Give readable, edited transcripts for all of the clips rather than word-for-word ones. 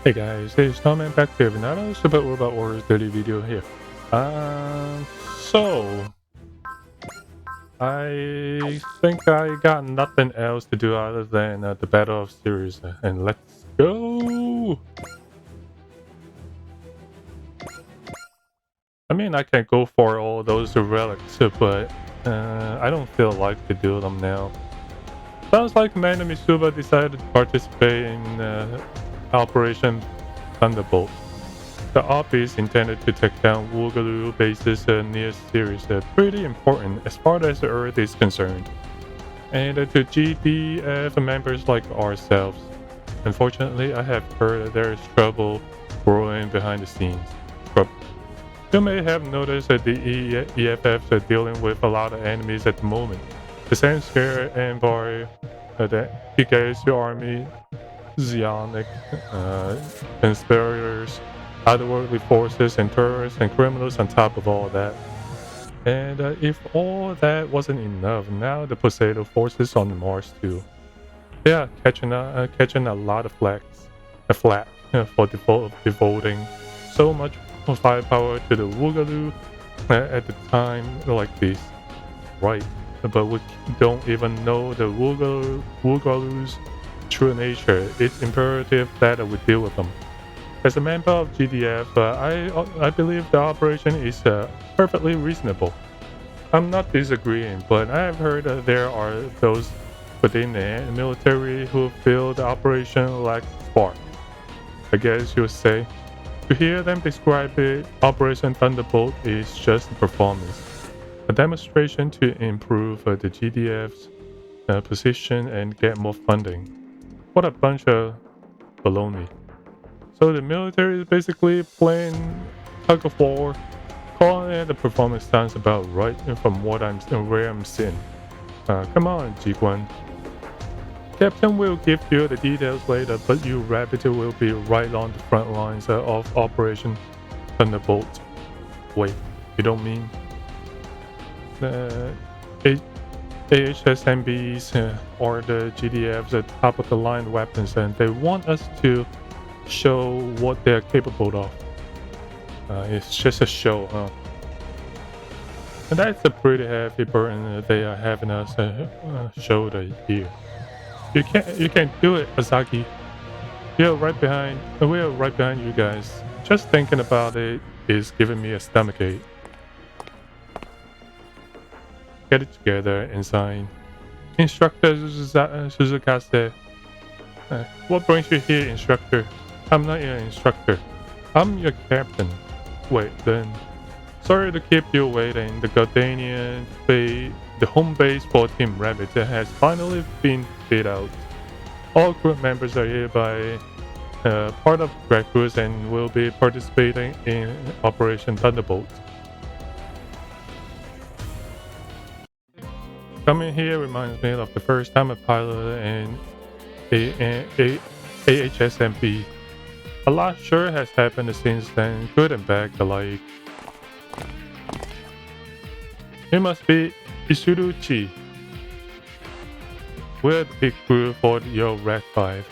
Hey guys, it's Snowman back here with another Super Robot Wars 30 video here. So I think I got nothing else to do other than the Battle of Ceres, and let's go. I mean, I can go for all those relics, but I don't feel like to do them now. Sounds like Commander Mitsuba decided to participate in Operation Thunderbolt. The op is intended to take down Woogaloo bases near Ceres, pretty important as far as the Earth is concerned, and to GDF members like ourselves. Unfortunately, I have heard there is trouble brewing behind the scenes. You may have noticed that the EFFs are dealing with a lot of enemies at the moment. The Sanskar Envoy, the Higazu Army, Zionic, conspirators, otherworldly forces, and terrorists and criminals on top of all that. And if all that wasn't enough, now the Poseidon forces on Mars too. They are catching a lot of flack for devoting so much firepower to the Woogaloo at the time like this. Right, but we don't even know the Woogaloo's true nature. It's imperative that we deal with them. As a member of GDF, I believe the operation is perfectly reasonable. I'm not disagreeing, but I have heard there are those within the military who feel the operation lacks spark. I guess you would say. To hear them describe it, Operation Thunderbolt is just a performance, a demonstration to improve the GDF's position and get more funding. What a bunch of baloney. So the military is basically playing tug of war. Calling it a performance sounds about right from what where I'm sitting. Come on, Jiguan. Captain will give you the details later, but you rabbit will be right on the front lines of Operation Thunderbolt. Wait, you don't mean the AHSMBs or the GDFs are top of the line weapons, and they want us to show what they're capable of. It's just a show, huh? And that's a pretty heavy burden they are having us shoulder here. You can't do it, Asaki. We're right behind you guys. Just thinking about it is giving me a stomachache. Get it together, Ensign. Instructor Suzukase. What brings you here, Instructor? I'm not your instructor. I'm your captain. Wait, then. Sorry to keep you waiting. The Gardanian Bay, the home base for Team Rabbit, has finally been fit out. All crew members are hereby part of Grad Crews and will be participating in Operation Thunderbolt. Coming here reminds me of the first time I piloted an AHSMB. A lot sure has happened since then, good and bad alike. It must be Isuruchi. We're the big crew for your Red 5.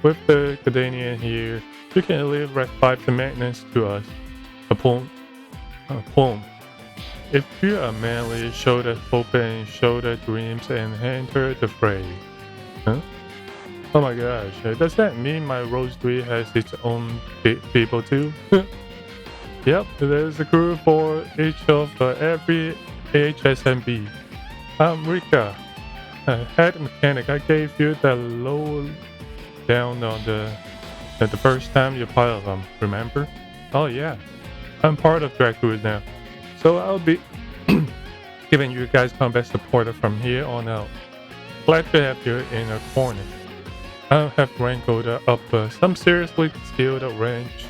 With the Gardanian here, you can leave Red 5 to maintenance to us. Upon. If you are manly, shoulder open, shoulder dreams, and enter the fray. Huh? Oh my gosh, does that mean my Rosary has its own people too? Yep, there's a crew for each of every AHSMB. I'm Rika, head mechanic. I gave you the low down on the first time you pilot them, remember? Oh yeah, I'm part of Drag Crews now. So I'll be giving you guys combat support from here on out. Glad to have you in a corner. I have wrangled up some seriously skilled range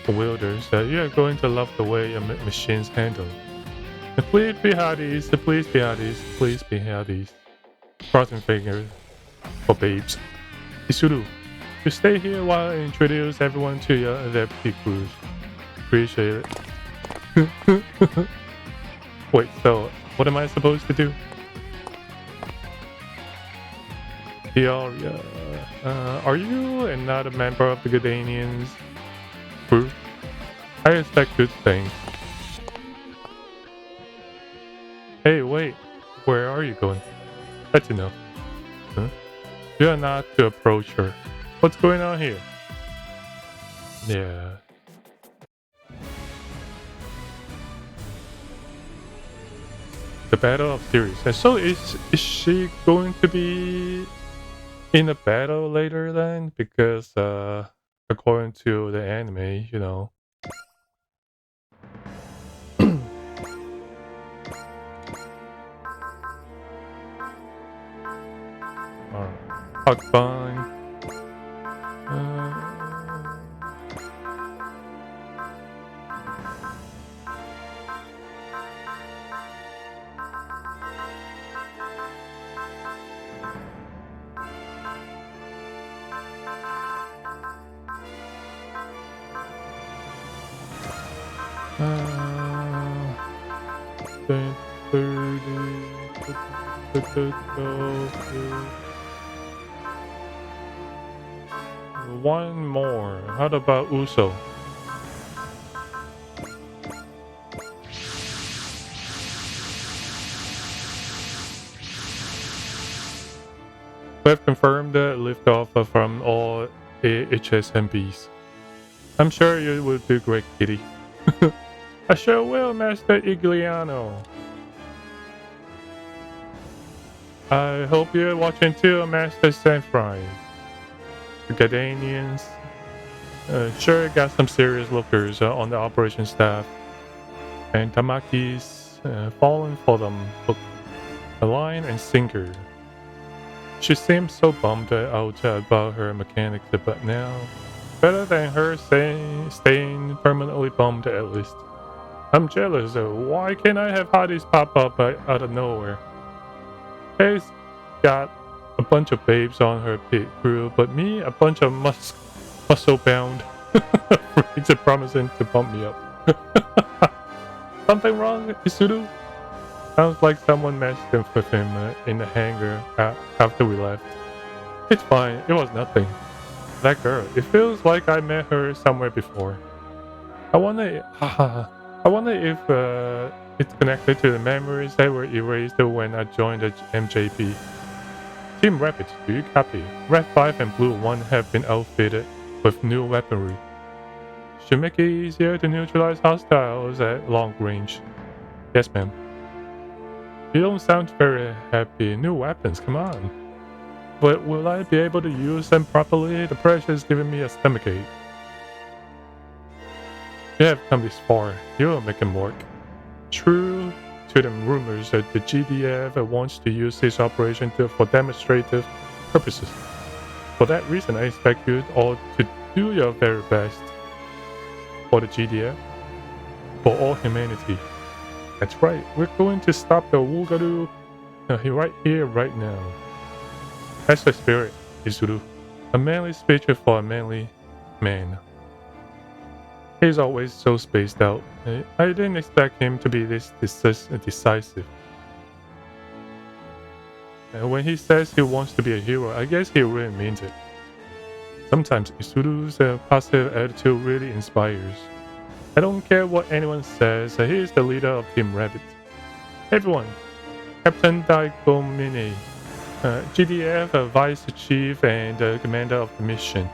wielders. You are going to love the way your machines handle. Please be hearties, please be hearties, please be hearties. Crossing fingers for babes. Isuru, you stay here while I introduce everyone to their peak crews. Appreciate it. Wait, so what am I supposed to do? Diaria. Are you not a member of the Gardanians group? I expect good things. Hey, wait. Where are you going? That's enough. Huh? You are not to approach her. What's going on here? Yeah. The Battle of Ceres. And so is she going to be in a battle later then? Because according to the anime, you know. Hot fun. Then 30. One more. How about Uso? We have confirmed the liftoff from all HSMBs. I'm sure you will do great, Kitty. I sure will, Master Igliano. I hope you're watching too, Master Sanfry. The Gardanians sure got some serious lookers on the operation staff. And Tamaki's fallen for them, hook, a line and sinker. She seems so bummed out about her mechanics, but now, better than her staying permanently bummed at least. I'm jealous. Why can't I have hotties pop up out of nowhere? Kay's got a bunch of babes on her pit crew, but me, a bunch of muscle-bound freaks are promising to bump me up. Something wrong, Isuru? Sounds like someone messed with him in the hangar after we left. It's fine, it was nothing. That girl, it feels like I met her somewhere before. I wonder if it's connected to the memories that were erased when I joined the MJP. Team Rapid, do you copy? Red 5 and Blue 1 have been outfitted with new weaponry. Should make it easier to neutralize hostiles at long range. Yes, ma'am. You don't sound very happy. New weapons, come on. But will I be able to use them properly? The pressure is giving me a stomachache. You have come this far. You'll make them work. True to the rumors that the GDF wants to use this operation for demonstrative purposes. For that reason, I expect you all to do your very best. For the GDF. For all humanity. That's right, we're going to stop the Woogaroo right here, right now. That's the spirit, Izuru. A manly speech for a manly man. He's always so spaced out. I didn't expect him to be this decisive. When he says he wants to be a hero, I guess he really means it. Sometimes Isuru's positive attitude really inspires. I don't care what anyone says, he is the leader of Team Rabbit. Everyone, Captain Daikomine, GDF Vice Chief and Commander of the mission,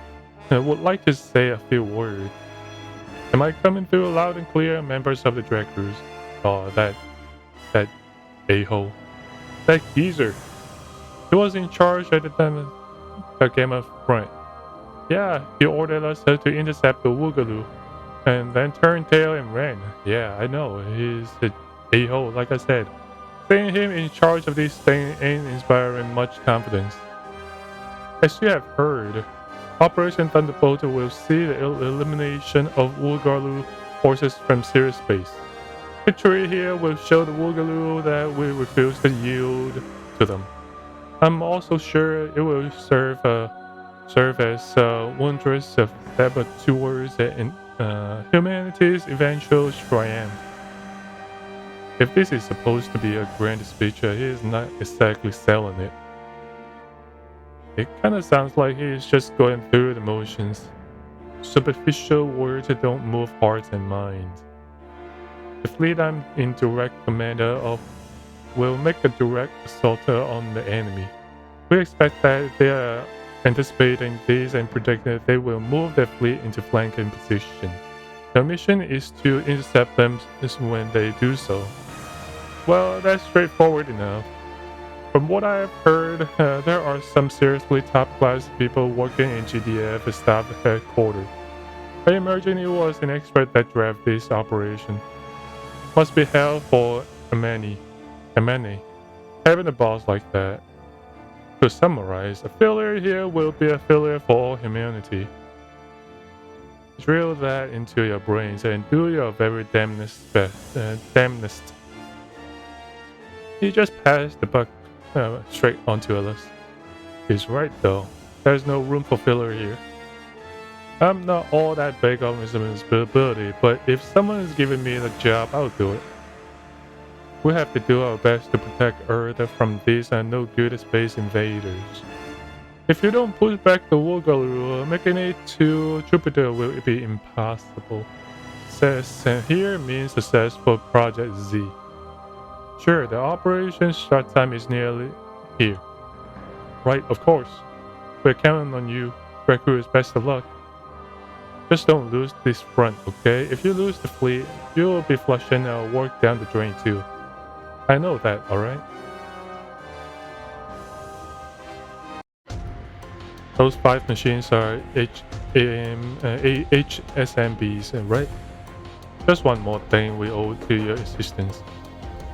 would like to say a few words. Am I coming through loud and clear, members of the directors? Oh, that a-hole. That geezer. He was in charge at the time of Game of Front. Yeah, he ordered us to intercept the Woogaloo. And then turned tail and ran. Yeah, I know. He's an a-hole, like I said. Seeing him in charge of this thing ain't inspiring much confidence. As you have heard, Operation Thunderbolt will see the elimination of Woogaloo forces from Ceres space. Victory here will show the Woogaloo that we refuse to yield to them. I'm also sure it will serve as wondrous step towards humanity's eventual triumph. If this is supposed to be a grand speech, he is not exactly selling it. It kind of sounds like he's just going through the motions. Superficial words don't move hearts and minds. The fleet I'm in direct commander of will make a direct assault on the enemy. We expect that they are anticipating this and predict that they will move their fleet into flanking position. The mission is to intercept them when they do so. Well, that's straightforward enough. From what I have heard, there are some seriously top-class people working in GDF staff headquarters. I imagine it was an expert that drove this operation. Must be hell for a many, having a boss like that. To summarize, a failure here will be a failure for all humanity. Drill that into your brains and do your very damnedest best. Damnedest. He just passed the buck straight onto us. He's right though. There's no room for filler here. I'm not all that big on responsibility, but if someone is giving me the job, I'll do it. We have to do our best to protect Earth from these no good space invaders. If you don't push back the Woogaloo, making it to Jupiter will be impossible. Success here means success for Project Z. Sure, the operation start time is nearly here. Right, of course. We're counting on you. Recruits, best of luck. Just don't lose this front, okay? If you lose the fleet, you'll be flushing our work down the drain too. I know that, alright? Those 5 machines are HSMBs, right? Just one more thing we owe to your assistance.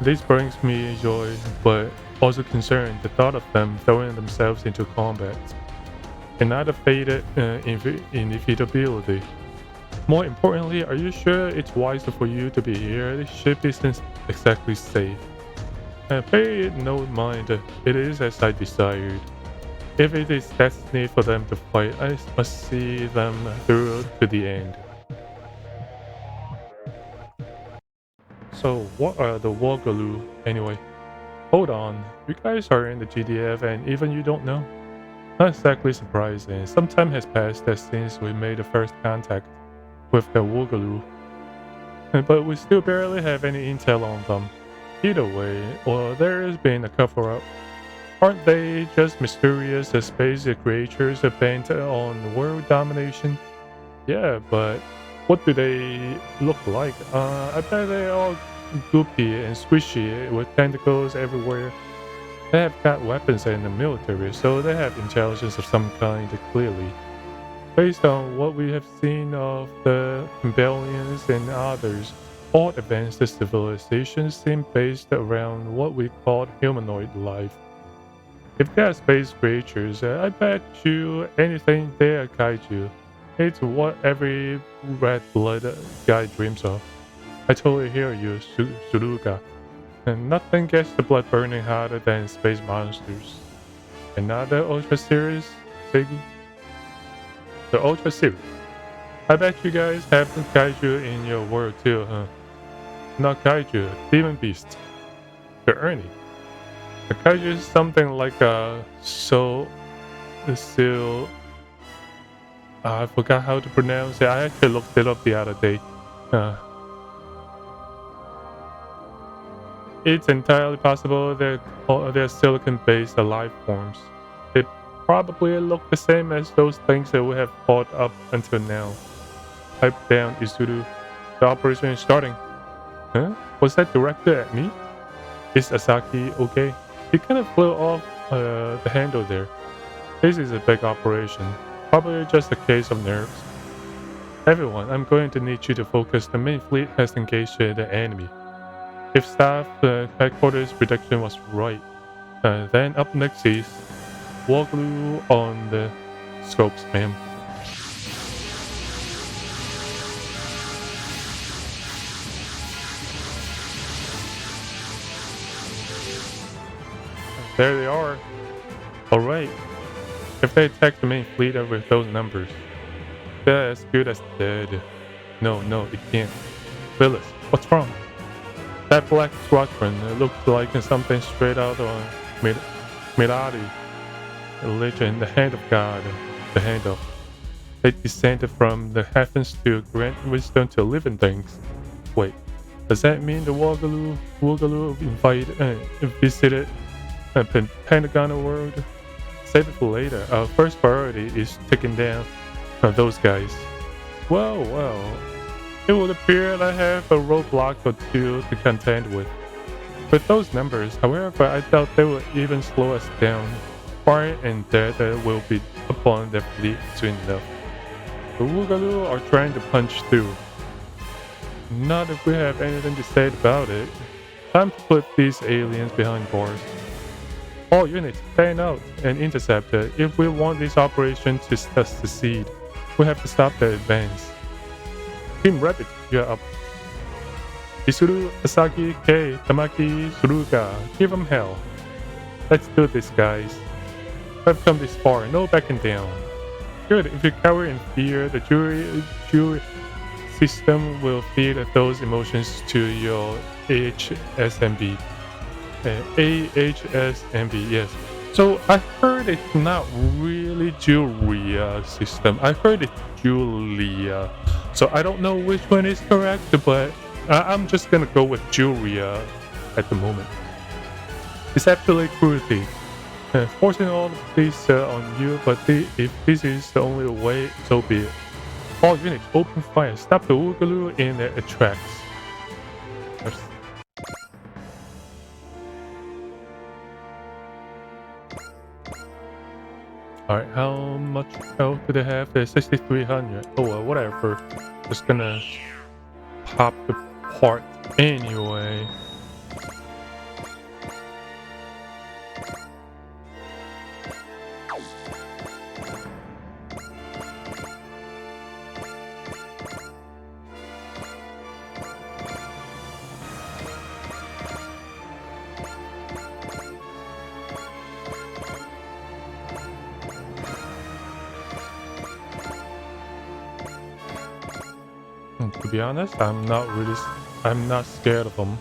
This brings me joy, but also concern the thought of them throwing themselves into combat. Another fated inevitability. More importantly, are you sure it's wiser for you to be here? This ship isn't exactly safe. Pay it no mind, it is as I desired. If it is destiny for them to fight, I must see them through to the end. So, what are the Woogaloo anyway? Hold on, you guys are in the GDF and even you don't know? Not exactly surprising. Some time has passed since we made the first contact with the Woogaloo. But we still barely have any intel on them. Either way, well, there has been a cover-up. Aren't they just mysterious space creatures bent on world domination? Yeah, but what do they look like? I bet they're all goopy and squishy with tentacles everywhere. They have got weapons in the military, so they have intelligence of some kind, clearly. Based on what we have seen of the Rebellions and others, all advanced civilizations seem based around what we call humanoid life. If they are space creatures, I bet you anything they are kaiju. It's what every red-blooded guy dreams of. I totally hear you, Suruga. And nothing gets the blood burning harder than space monsters. Another Ultra Series, Segu? The Ultra Series. I bet you guys have kaiju in your world too, huh? Not kaiju, demon beasts. The Ernie. The kaiju is something like a I forgot how to pronounce it. I actually looked it up the other day. It's entirely possible they're silicon-based life forms. They probably look the same as those things that we have fought up until now. Pipe down, Izuru. The operation is starting. Huh? Was that directed at me? Is Asaki okay? He kind of flew off the handle there. This is a big operation. Probably just a case of nerves. Everyone, I'm going to need you to focus. The main fleet has engaged the enemy. If staff headquarters prediction was right, then up next is Woogaloo on the scopes, ma'am. There they are. Alright. If they attack the main fleet with those numbers, they're as good as dead. No, it can't. Phyllis, what's wrong? That black squadron looks like something straight out of Mirari. religion, the hand of God, the hand of. They descended from the heavens to grant wisdom to living things. Wait, does that mean the Woogaloo visited a Pentagon world? Save it for later. Our first priority is taking down those guys. Well, it would appear I have a roadblock or two to contend with. With those numbers, however, I doubt they will even slow us down. Fire and death will be upon their fleet soon enough. The Woogaloo are trying to punch through. Not if we have anything to say about it. Time to put these aliens behind bars. All units, fan out and intercept it. If we want this operation to succeed, we have to stop the advance. Team Rabbit, you're up. Isuru, Asaki, Kei, Tamaki, Suruga, give them hell. Let's do this, guys. We've come this far, no backing down. Good, if you cower in fear, the jury system will feed those emotions to your AHSMB. AHSMB, yes. So I heard it's not really Julia system. I heard it's Julia. So I don't know which one is correct, but I'm just gonna go with Julia at the moment. It's actually cruelty. Forcing all of this on you, but if this is the only way, so be it. All units, open fire. Stop the Woogaloo in their tracks. Alright, how much health do they have? They're 6,300. Oh well, whatever. Just gonna pop the part anyway. To be honest, I'm not scared of them.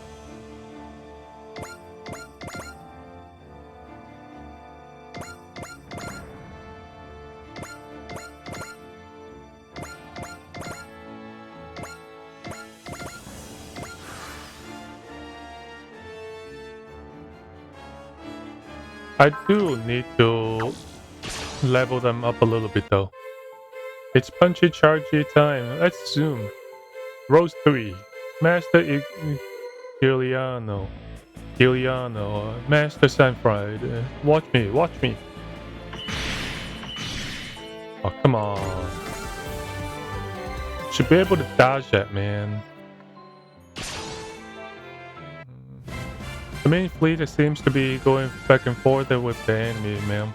I do need to level them up a little bit though. It's punchy chargy time. Let's zoom. Rose 3. Master Giuliano. Master Sanfried. Watch me. Oh, come on. Should be able to dodge that, man. The main fleet seems to be going back and forth with the enemy, man.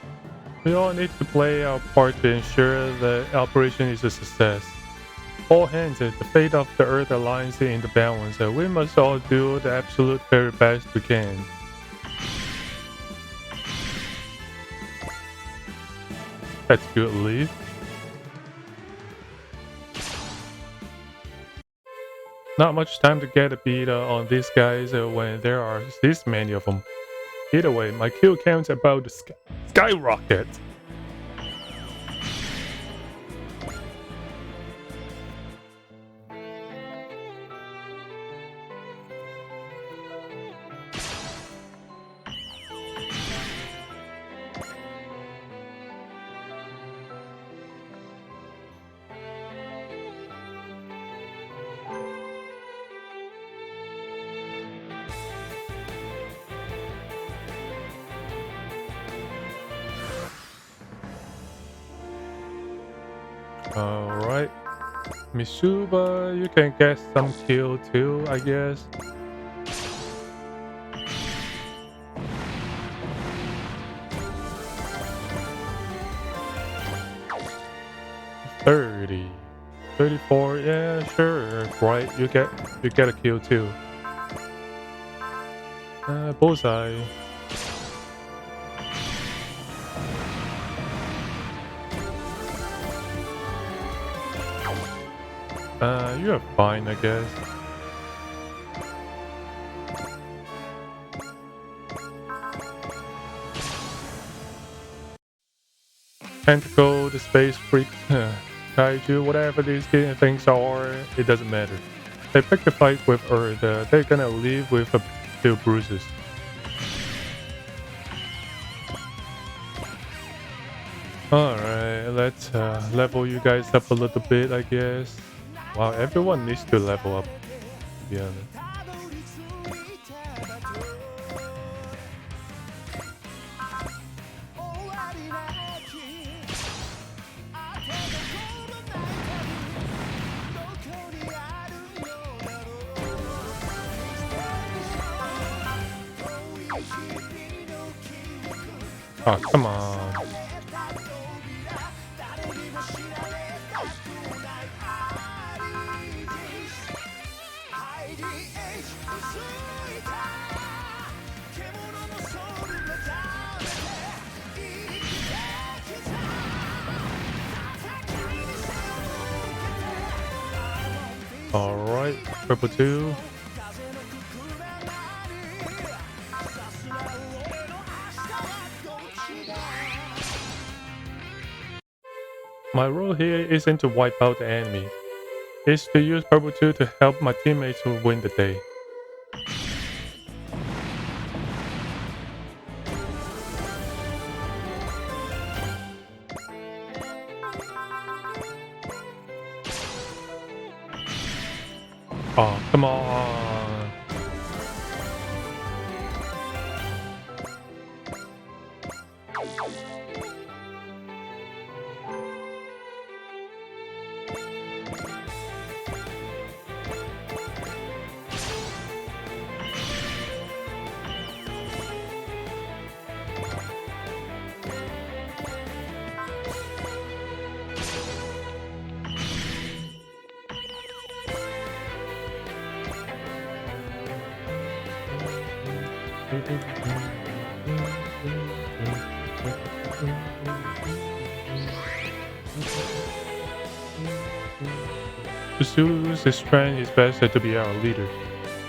We all need to play our part to ensure the operation is a success. All hands, the fate of the Earth lies in the balance. We must all do the absolute very best we can. That's good, Leaf. Not much time to get a beat on these guys when there are this many of them. Either way, my kill count's about to skyrocket. Alright. Misuba, you can get some kill too, I guess. $30. 34, yeah, sure. Right, you get a kill too. Bullseye. You're fine, I guess. Tentacle, the space freak, kaiju, whatever these things are, it doesn't matter. They pick a fight with Earth, they're gonna leave with a few bruises. Alright, let's level you guys up a little bit, I guess. Wow, everyone needs to level up, to be honest. Oh, come on. Alright, purple 2. My role here isn't to wipe out the enemy. It's to use purple 2 to help my teammates win the day. Oh, come on. To Zeus' strength is best to be our leader.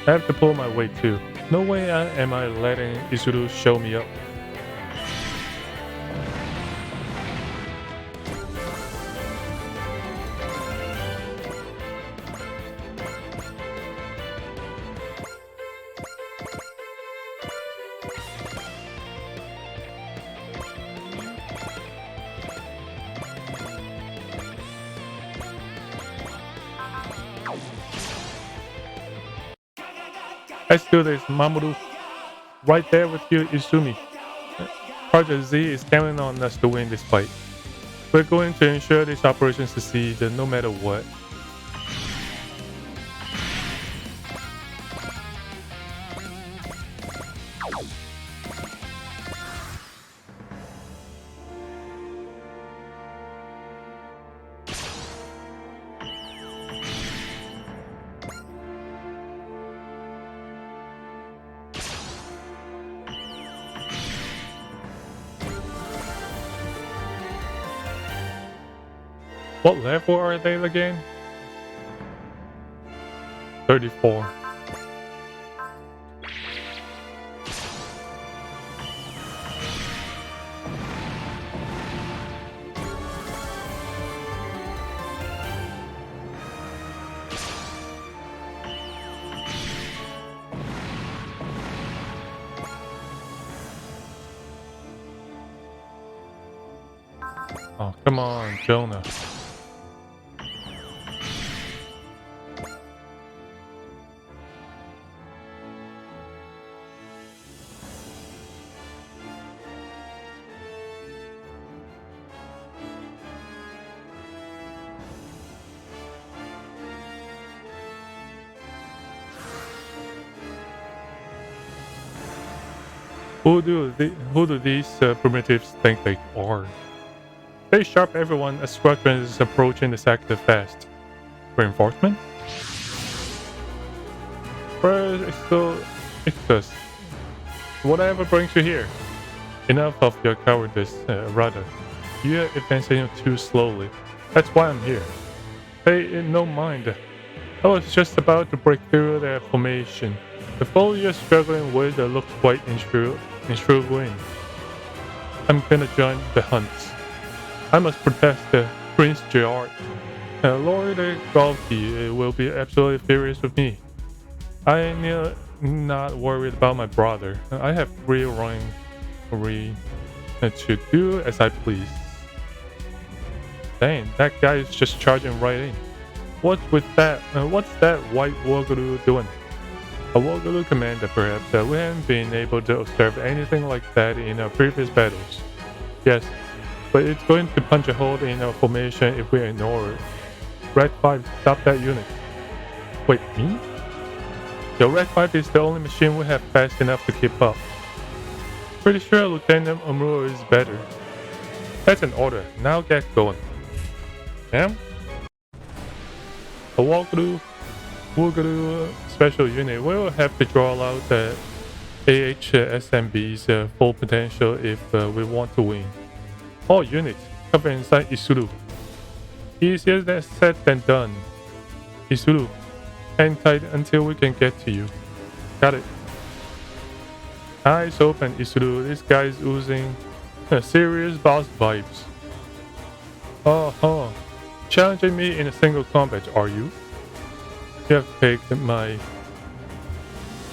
I have to pull my weight too. No way am I letting Isuru show me up. Let's do this, Mamoru. Right there with you, Izumi. Project Z is counting on us to win this fight. We're going to ensure this operation succeeds no matter what. What level are they again? 34. Oh, come on, Jonah. Who do these primitives think they are? Stay sharp, everyone. A squadron is approaching the sector fast. Reinforcement? It's whatever brings you here. Enough of your cowardice, rather. You're advancing too slowly. That's why I'm here. Pay no mind. I was just about to break through their formation. The foe you're struggling with looks quite intriguing. I'm gonna join the hunt. I must protect Prince Gerard. Lord Galti will be absolutely furious with me. I am not worried about my brother. I have free to do as I please. Dang, that guy is just charging right in. What's with that? What's that white Wargaloo doing? A Wargaloo commander, perhaps. We haven't been able to observe anything like that in our previous battles. Yes, but it's going to punch a hole in our formation if we ignore it. Red 5, stop that unit. Wait, me? The Red 5 is the only machine we have fast enough to keep up. Pretty sure Lieutenant Amuro is better. That's an order. Now get going. Yeah? A Wargaloo special unit will have to draw out the AHSMB's full potential if we want to win. All units cover inside Isuru. Easier said than done. Isuru, hang tight until we can get to you. Got it. Eyes open, Isuru. This guy's oozing serious boss vibes. Oh, challenging me in a single combat, are you? You have piqued my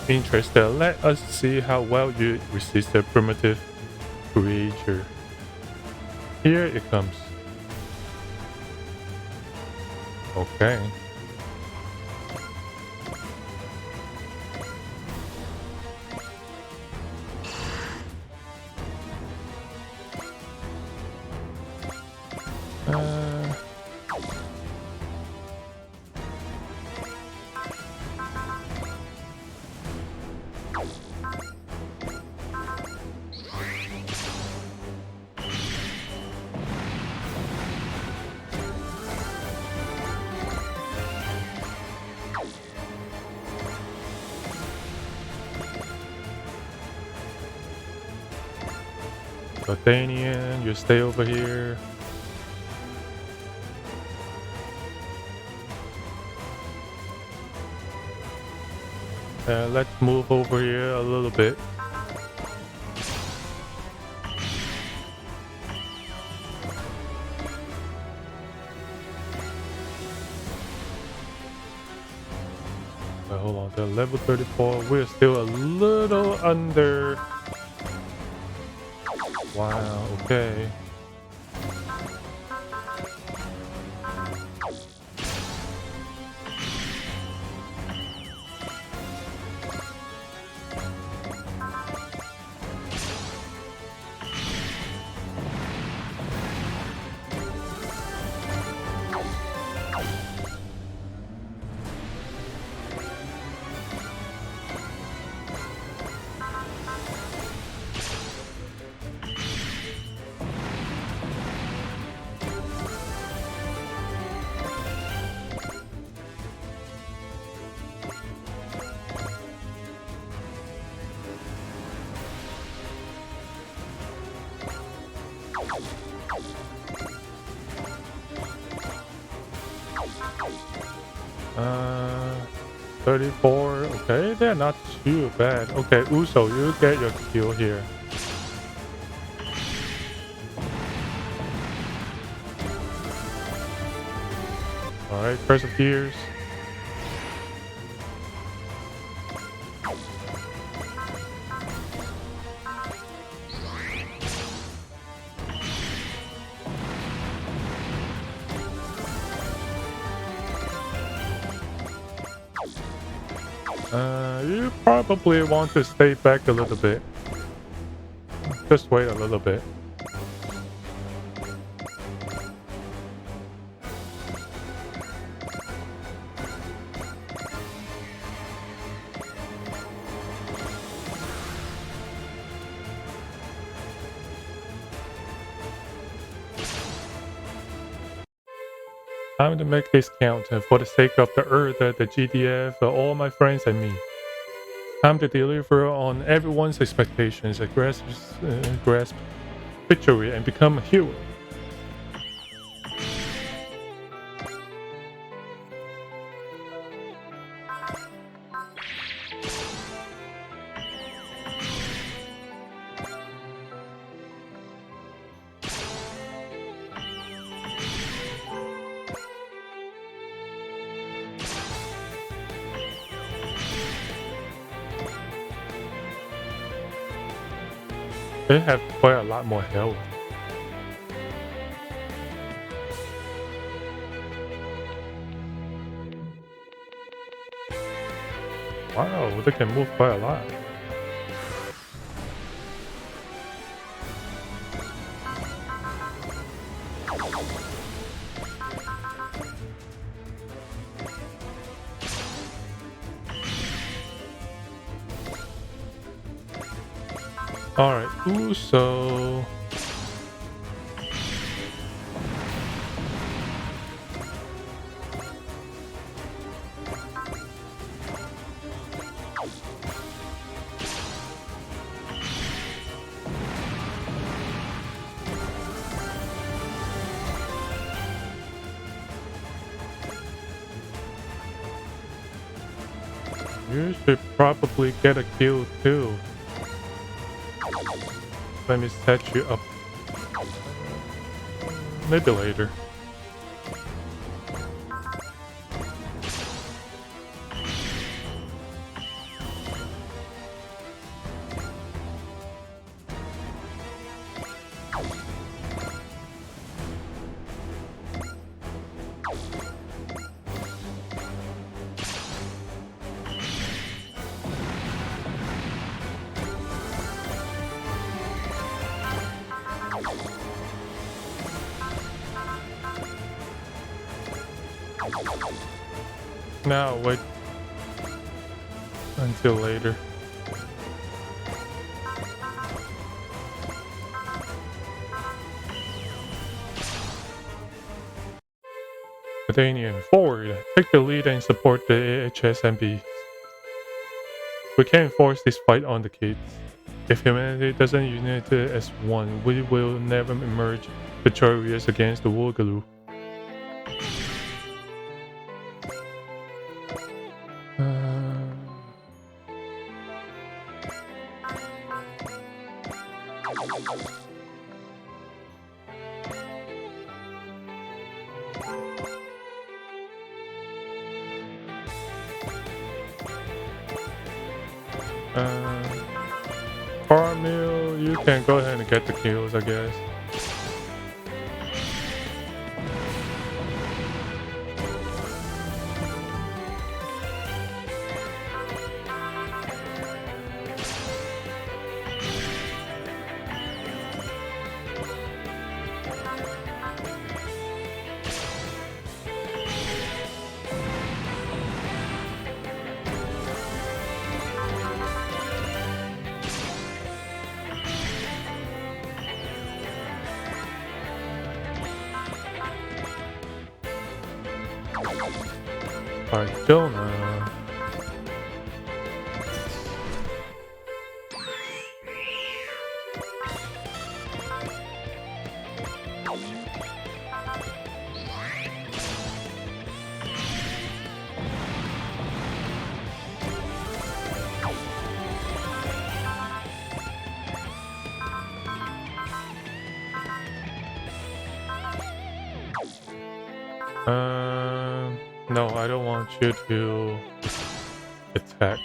interest. Let us see how well you resist a primitive creature. Here it comes. Okay. Danian, you stay over here. Let's move over here a little bit. Hold on, to level 34. We're still a little under. Wow, okay. Uh, 34. Okay, they're not too bad. Okay, Uso, you get your kill here. Alright, perseveres. You probably want to stay back a little bit. Just wait a little bit. Time to make this count for the sake of the Earth, the GDF, all my friends and me. Time to deliver on everyone's expectations, grasp victory and become a hero. They have quite a lot more health. Wow, they can move quite a lot. Alright, ooh, so... You should probably get a kill too. Let me set you up. Maybe later. Now wait until later. Canadian forward, take the lead and support the HSMB. We can't force this fight on the kids. If humanity doesn't unite as one, we will never emerge victorious against the Woogaloo. Carmel, you can go ahead and get the kills, I guess. Alright, Jonah. No, I don't want you to attack.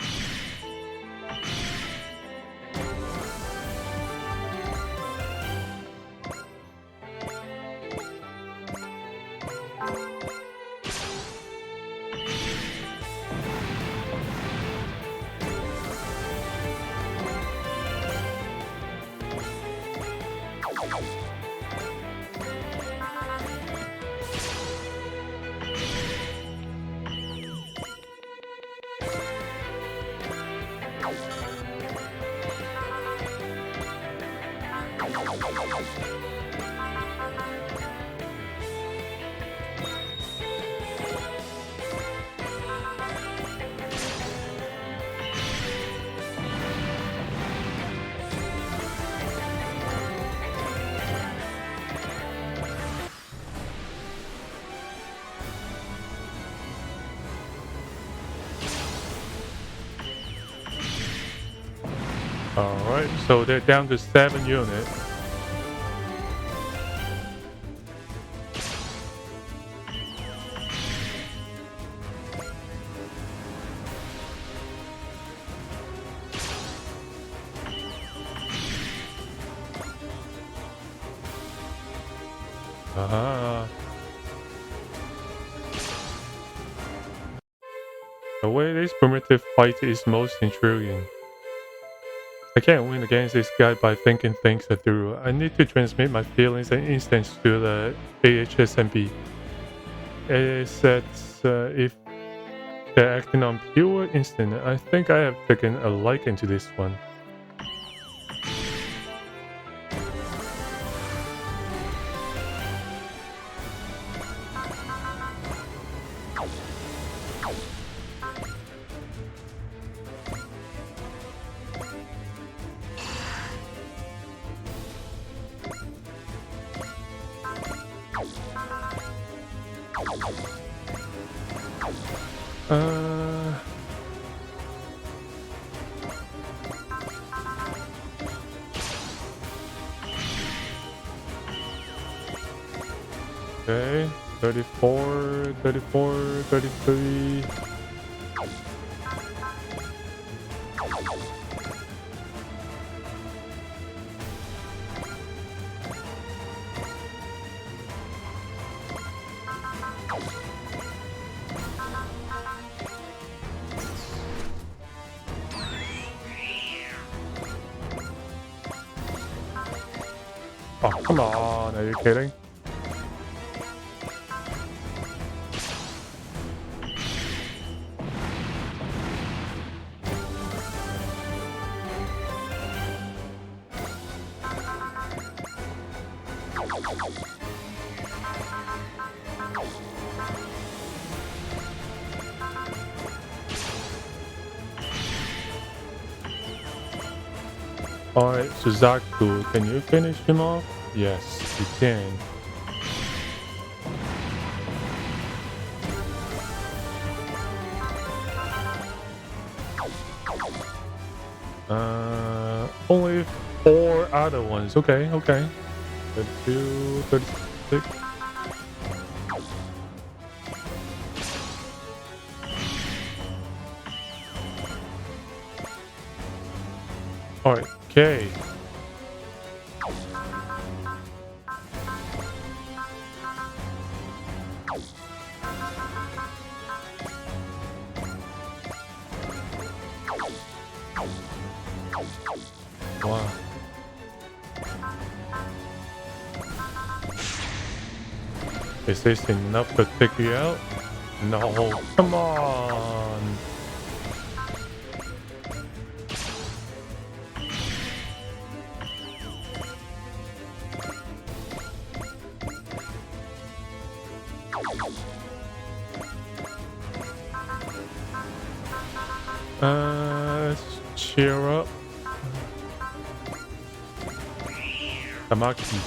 Alright, so they're down to 7 units. Uh-huh. The way this primitive fight is most intriguing. I can't win against this guy by thinking things through. I need to transmit my feelings and instincts to the AHSMB. It says if they're acting on pure instinct, I think I have taken a liking to this one. Uh, okay, 34, 34, 33. Oh, come on, are you kidding? Alright, Suzaku, can you finish him off? Yes, you can. Only 4 other ones. Okay, okay. 32, 36. Alright, okay. Wow. Is this enough to take you out? No, come on. Cheer up. Tamaki.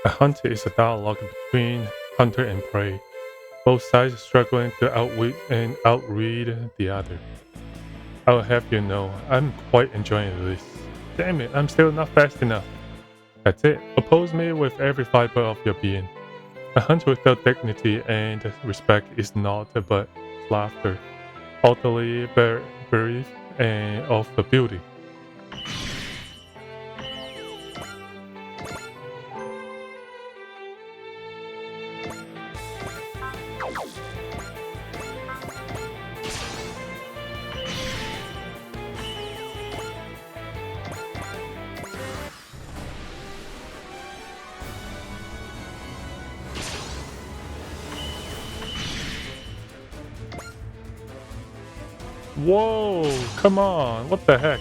A hunt is a dialogue between hunter and prey, both sides struggling to outwit and outread the other. I'll have you know, I'm quite enjoying this. Damn it, I'm still not fast enough. That's it, oppose me with every fiber of your being. A hunt without dignity and respect is naught but laughter, utterly bereft and of the beauty. Whoa, come on. What the heck?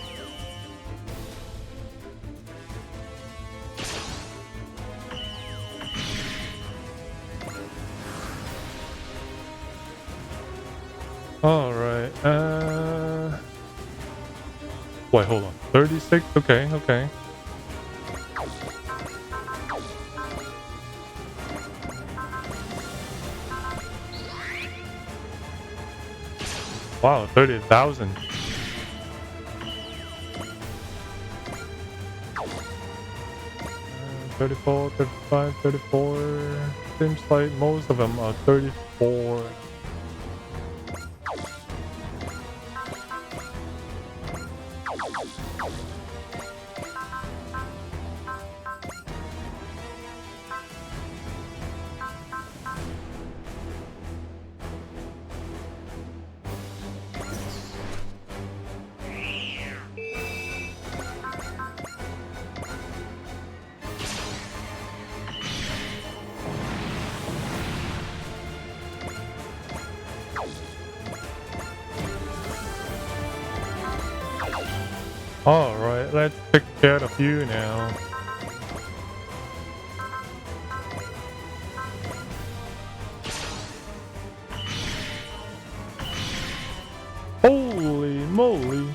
All right. Wait, hold on. 36? Okay, okay. Wow, 30,000. 34, 35, 34. Seems like most of them are 34. Alright, let's take care of you now. Holy moly!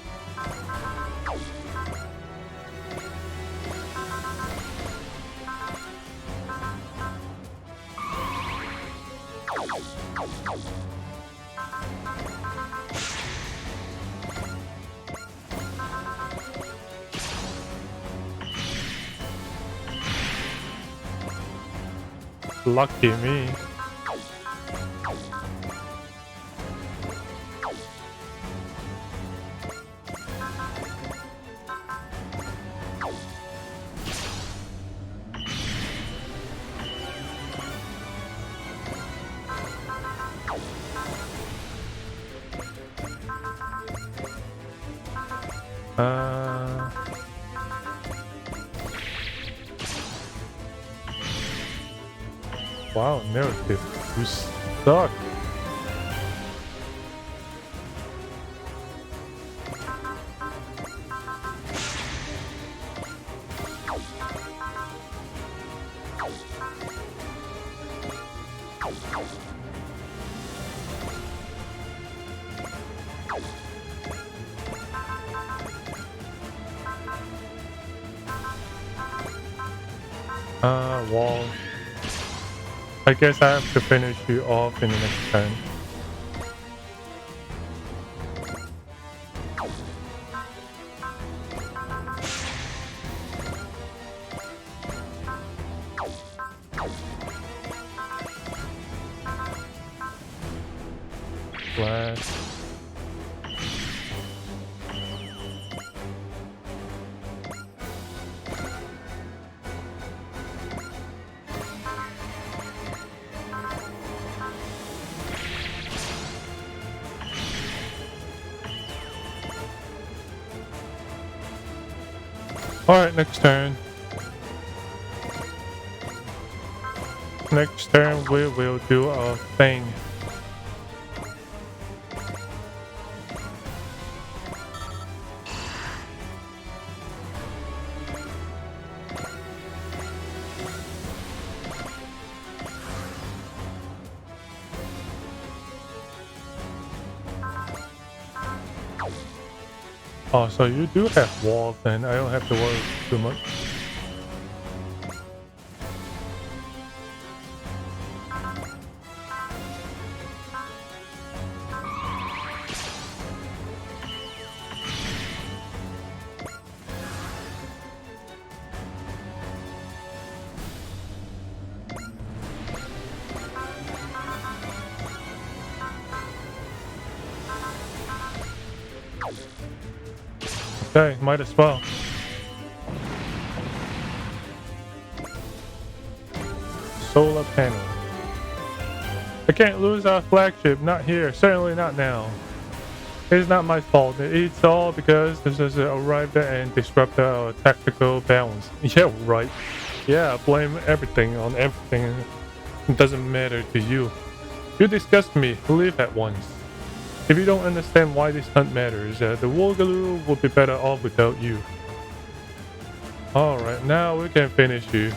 Lucky me. Wow, narrative. You suck. Wall. I guess I have to finish you off in the next turn. Flash. Alright, next turn. Next turn we will do a thing. Oh, so you do have walls then. I don't have to worry too much. Okay, might as well. Solar panel. I can't lose our flagship, not here, certainly not now. It's not my fault, it's all because this has arrived and disrupted our tactical balance. Yeah, right. Yeah, blame everything on everything. It doesn't matter to you. You disgust me, leave at once. If you don't understand why this hunt matters, the Woogaloo would be better off without you. Alright, now we can finish you.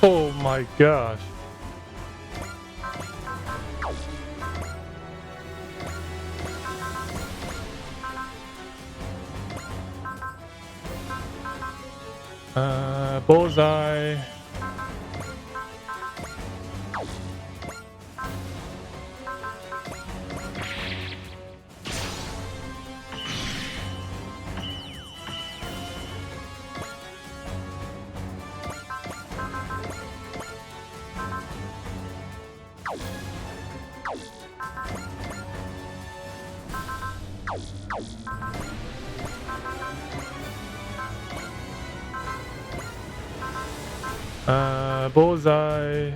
Oh my gosh. Bullseye. Bullseye.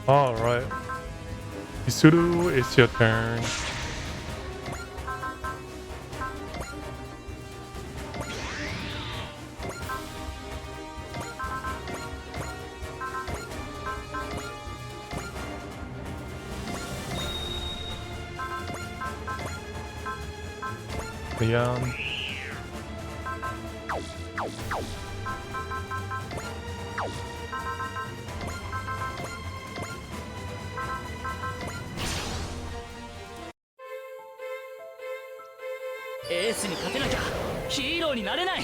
Alright. Isuru, it's your turn. Leon. Ace に勝てなきゃヒーローになれない。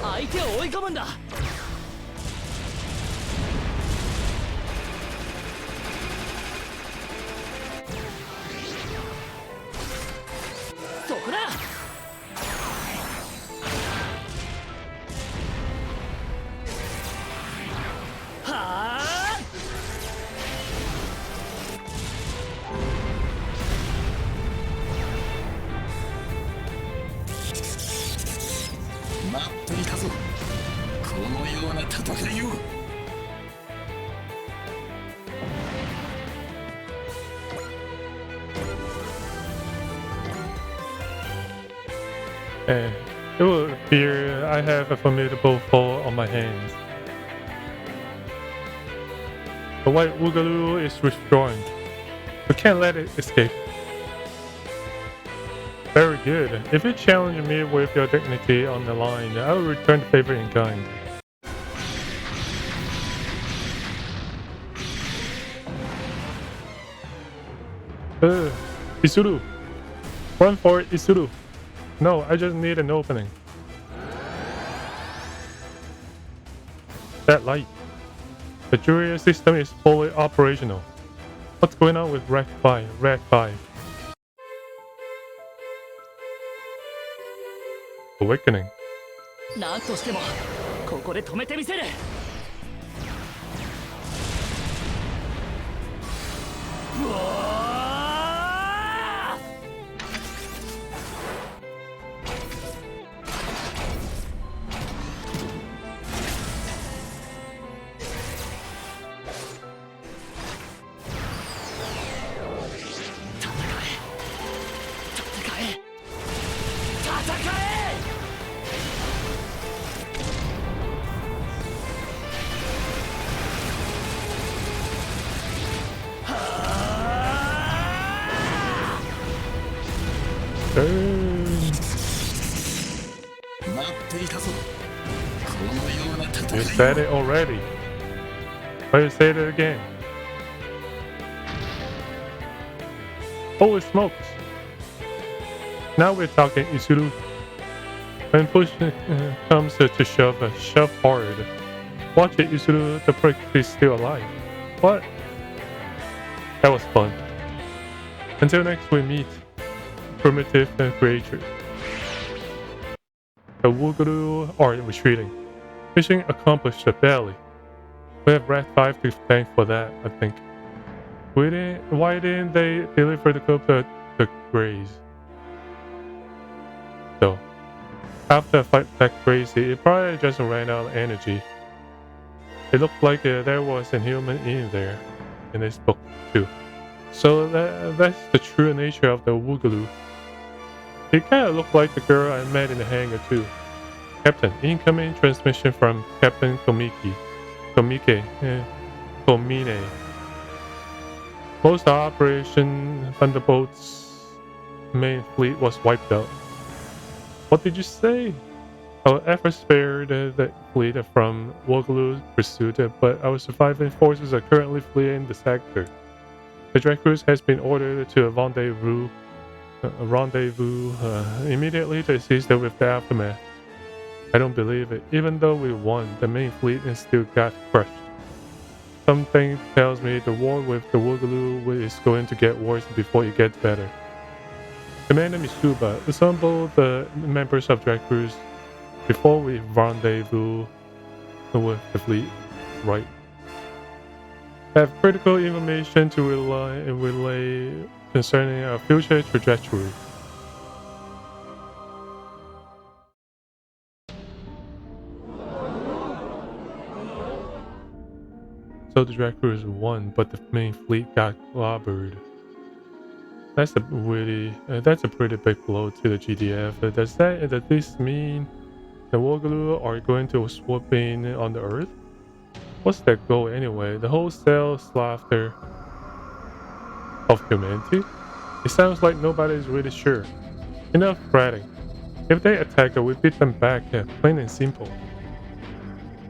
相手を追い込むんだ。そこだ。はあ。待っていたぞ、このような戦いを。Hey, it will appear I have a formidable foe on my hands. The white Woogaloo is withdrawing. We can't let it escape. Very good. If you challenge me with your dignity on the line, I will return the favor in kind. Isuru. Run for it, Isuru. No, I just need an opening. That light. The jury system is fully operational. What's going on with Rack 5? Rack 5. Awakening. なんとしてもここで止めてみせる。うわ待っていたぞ、このような戦いを。 You said it already. Why you say that again? Holy smokes! Now we're talking Isuru. When push comes to shove, shove hard. Watch it, Isuru, the prick is still alive. What? That was fun. Until next we meet, primitive creature. The Woogaloo are retreating. Mission accomplished barely. We have Rat 5 to thank for that, I think. Why didn't they deliver the coop to the Greys? So, after a fight that crazy, it probably just ran out of energy. It looked like there was a human in there, in this book too. So that's the true nature of the Woogaloo. It kinda looked like the girl I met in the hangar too. Captain, incoming transmission from Captain Komine. Most of Operation Thunderbolt's main fleet was wiped out. What did you say? Our efforts spared the fleet from Woogaloo's pursuit, but our surviving forces are currently fleeing the sector. The Drake Cruise has been ordered to a rendezvous immediately to assist with the aftermath. I don't believe it. Even though we won, the main fleet still got crushed. Something tells me the war with the Woogaloo is going to get worse before it gets better. Commander Mitsuba, assemble the members of Drake Cruise before we rendezvous with the fleet, right? Have critical information to relay concerning our future trajectory. So the Drake Cruise won, but the main fleet got clobbered. That's a pretty big blow to the GDF. Does this mean the Woogaloo are going to swoop in on the Earth? What's their goal anyway? The wholesale slaughter of humanity? It sounds like nobody's really sure. Enough fretting. If they attack, we beat them back, plain and simple.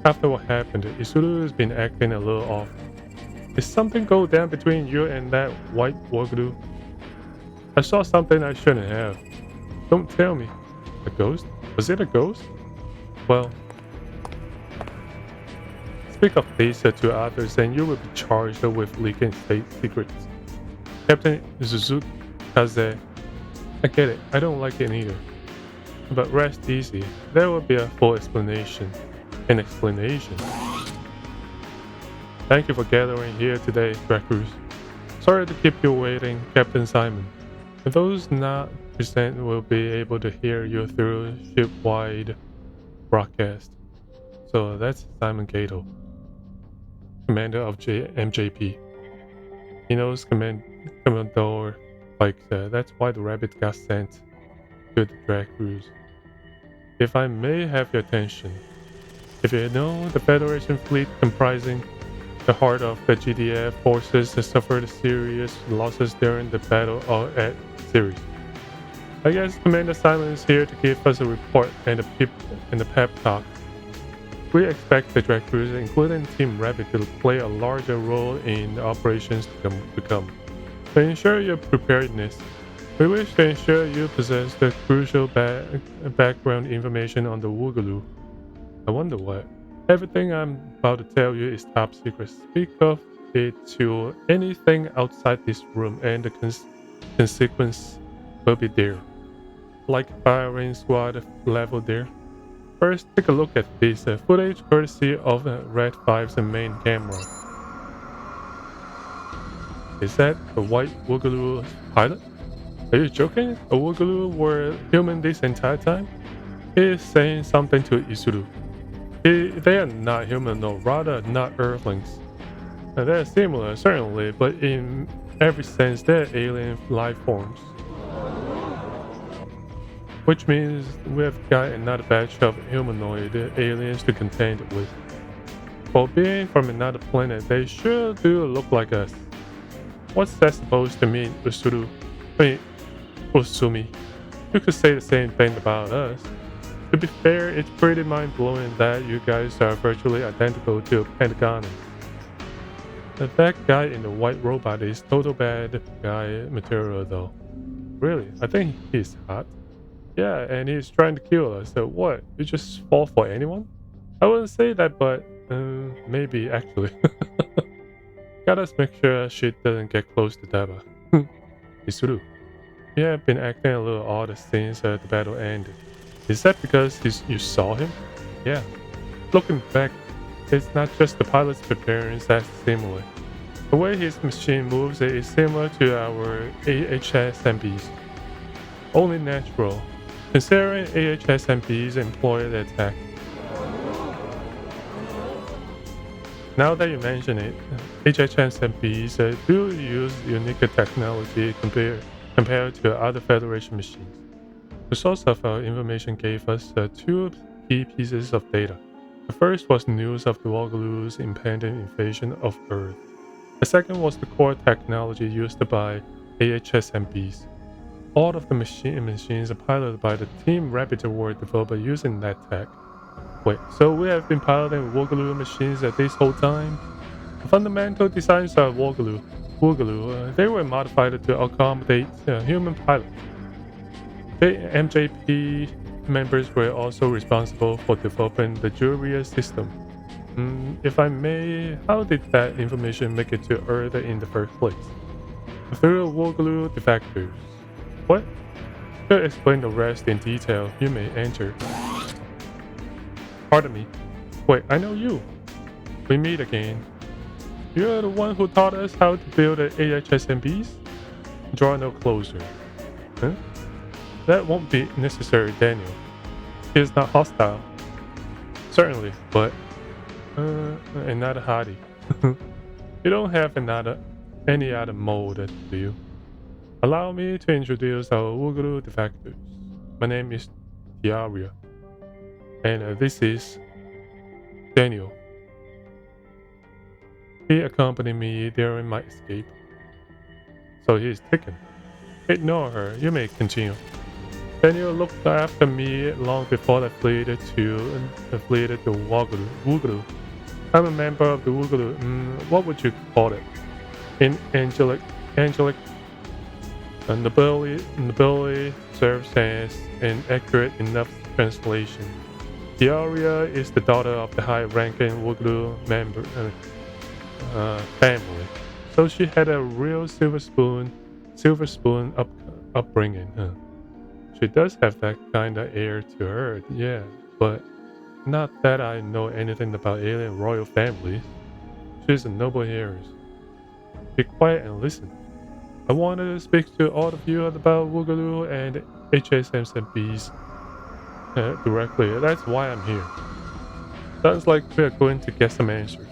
After what happened, Isuru has been acting a little off. Did something go down between you and that white Woogaloo? I saw something I shouldn't have. Don't tell me. A ghost? Was it a ghost? Well, speak of this to others and you will be charged with leaking state secrets. Captain Suzukaze, I get it, I don't like it either. But rest easy, there will be a full explanation. An explanation. Thank you for gathering here today, Dracrus. Sorry to keep you waiting, Captain Simon. Those not present will be able to hear you through ship-wide broadcast. So that's Simon Cato, commander of MJP. He knows Commodore like that's why the rabbit got sent to the drag cruise. If I may have your attention, if you know the Federation fleet comprising the heart of the GDF forces has suffered serious losses during the battle at Ceres. I guess Commander Simon is here to give us a report and a pep talk. We expect the drag cruiser, including Team Rabbit, to play a larger role in the operations to come. To ensure your preparedness, we wish to ensure you possess the crucial background information on the Woogaloo. I wonder what? Everything I'm about to tell you is top secret. Speak of it to anything outside this room and the consequence will be there. Like firing squad level there. First, take a look at this footage courtesy of Red 5's main camera. Is that the white Woogaloo pilot? Are you joking? A Woogaloo were human this entire time? He is saying something to Isuru. They are not human, no, rather not Earthlings. They're similar, certainly, but in every sense they're alien life forms. Which means we have got another batch of humanoid aliens to contend with. For being from another planet, they sure do look like us. What's that supposed to mean, Usumi? You could say the same thing about us. To be fair, it's pretty mind-blowing that you guys are virtually identical to Pentagon. That guy in the white robot is total bad guy material though. Really, I think he's hot. Yeah, and he's trying to kill us. So what? You just fall for anyone? I wouldn't say that, but maybe actually. Gotta make sure shit doesn't get close to Daba. It's true. You have been acting a little odd since the battle ended. Is that because you saw him? Yeah. Looking back, it's not just the pilot's appearance that's similar. The way his machine moves is similar to our AHSMBs. Only natural, considering AHSMBs employ the attack. Now that you mention it, HHSMBs do use unique technology compared to other Federation machines. The source of our information gave us two key pieces of data. The first was news of the Wagalu's impending invasion of Earth. The second was the core technology used by AHSMBs. All of the machines are piloted by the Team Raptor were developed using that tech. Wait, so we have been piloting Woogaloo machines this whole time? The fundamental designs of Woogaloo, they were modified to accommodate human pilots. The MJP members were also responsible for developing the Juria system. If I may, how did that information make it to Earth in the first place? Through Woogaloo defectors. What? To explain the rest in detail, you may enter. Pardon me. Wait, I know you. We meet again. You're the one who taught us how to build the AHSMBs? Draw no closer. Huh? That won't be necessary, Daniel. He is not hostile. Certainly, but another hottie. You don't have any other mode, do you? Allow me to introduce our Woogaloo defectors. My name is Tiaria. And this is Daniel. He accompanied me during my escape. So he is taken. Ignore her, you may continue. Daniel looked after me long before I fled to Woogaloo. I'm a member of the Woogaloo. What would you call it? In angelic, nobility serves as an accurate enough translation. Tiaria is the daughter of the high-ranking Woogaloo member family, so she had a real silver spoon upbringing. She does have that kind of air to her, yeah, but not that I know anything about alien royal families. She's a noble heiress. Be quiet and listen. I wanted to speak to all of you about Woogaloo and HSMCBs directly. That's why I'm here. Sounds like we're going to get some answers.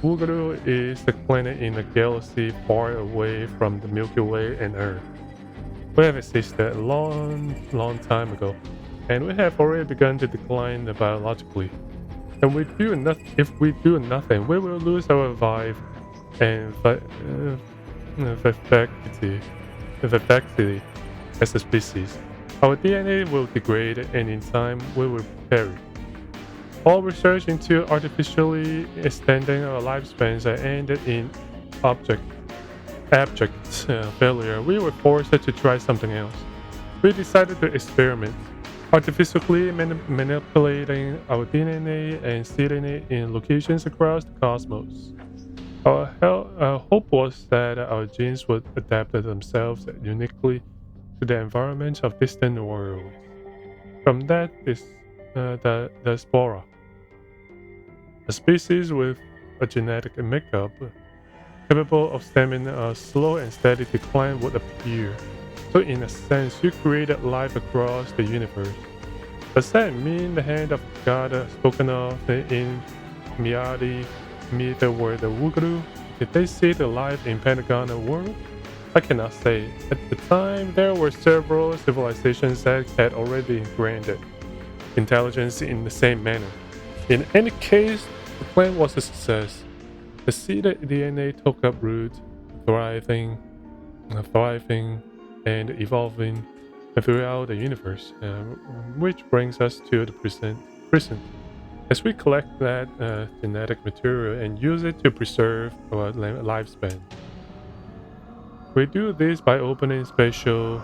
Woogaloo is the planet in a galaxy far away from the Milky Way and Earth. We have existed a long time ago, and we have already begun to decline biologically. And if we do nothing, we will lose our vibe and vivacity as a species. Our DNA will degrade, and in time, we will perish. All research into artificially extending our lifespans ended in abject failure. We were forced to try something else. We decided to experiment, artificially manipulating our DNA and seeding it in locations across the cosmos. Our hope was that our genes would adapt themselves uniquely to the environment of distant worlds. From that is the spora. A species with a genetic makeup capable of stemming a slow and steady decline would appear. So in a sense, you created life across the universe. Does that mean the hand of God spoken of in Miadi meet the word Woogaloo? Did they see the life in Pentagon world? I cannot say. At the time, there were several civilizations that had already granted intelligence in the same manner. In any case, the plan was a success. The seeded DNA took up root, thriving, and evolving throughout the universe, which brings us to the present. as we collect that genetic material and use it to preserve our lifespan. We do this by opening special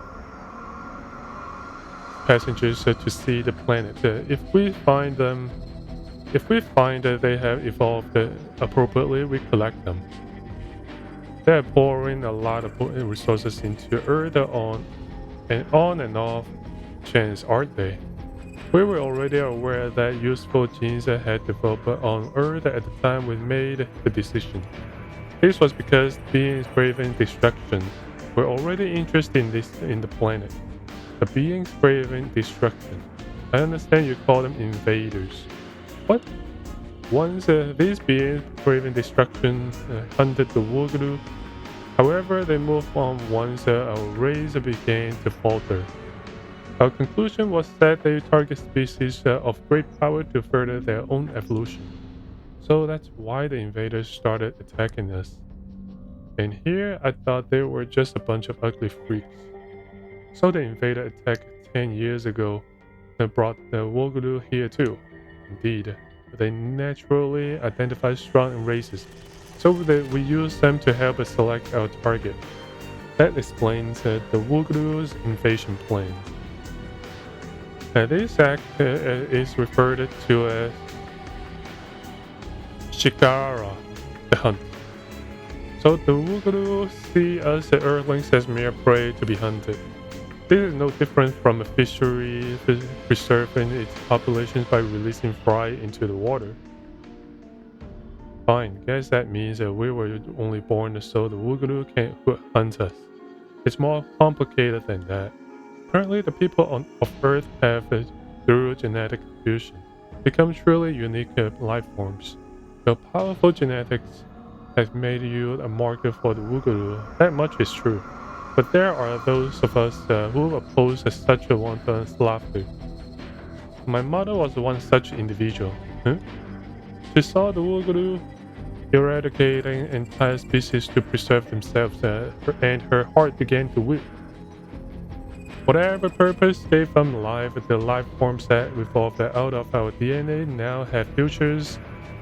passengers to see the planet. If we find that they have evolved appropriately, we collect them. They're pouring a lot of resources into Earth on and off chance, aren't they? We were already aware that useful genes had developed on Earth at the time we made the decision. This was because beings craving destruction were already interested in the planet. The beings craving destruction. I understand you call them invaders. What? Once these beings craving destruction hunted the Woogaloo, however, they moved on once our race began to falter. Our conclusion was that they target species of great power to further their own evolution. So that's why the invaders started attacking us. And here I thought they were just a bunch of ugly freaks. So the invader attack 10 years ago and brought the Woogaloo here too. Indeed, they naturally identify strong races, so that we use them to help us select our target. That explains the Woogaloo's invasion plan. This act is referred to as Shikara, the hunt. So the Woogaloo see us Earthlings as mere prey to be hunted. This is no different from a fishery preserving its populations by releasing fry into the water. Fine, guess that means that we were only born so the Woogaloo can't hunt us. It's more complicated than that. Apparently, the people of Earth have, through genetic fusion, become truly unique life forms. Your powerful genetics has made you a marker for the Woogaloo. That much is true. But there are those of us who oppose such a wanton slaughter. My mother was one such individual. Huh? She saw the Woogaloo eradicating entire species to preserve themselves, and her heart began to weep. Whatever purpose gave them life, the life forms that evolved out of our DNA now have futures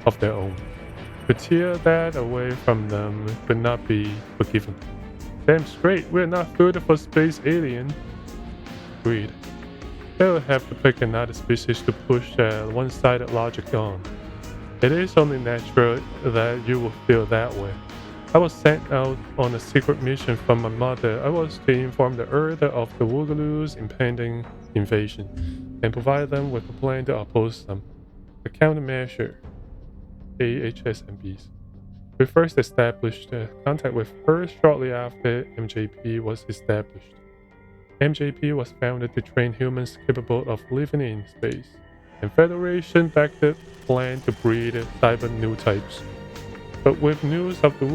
of their own. To tear that away from them could not be forgiven. Damn straight, we're not food for space alien. Agreed. They'll have to pick another species to push one-sided logic on. It is only natural that you will feel that way. I was sent out on a secret mission from my mother. I was to inform the Earth of the Woogaloo's impending invasion and provide them with a plan to oppose them. The countermeasure, AHSMBs. We first established contact with her shortly after MJP was established. MJP was founded to train humans capable of living in space, and Federation backed the plan to breed cyber new types. But with news of the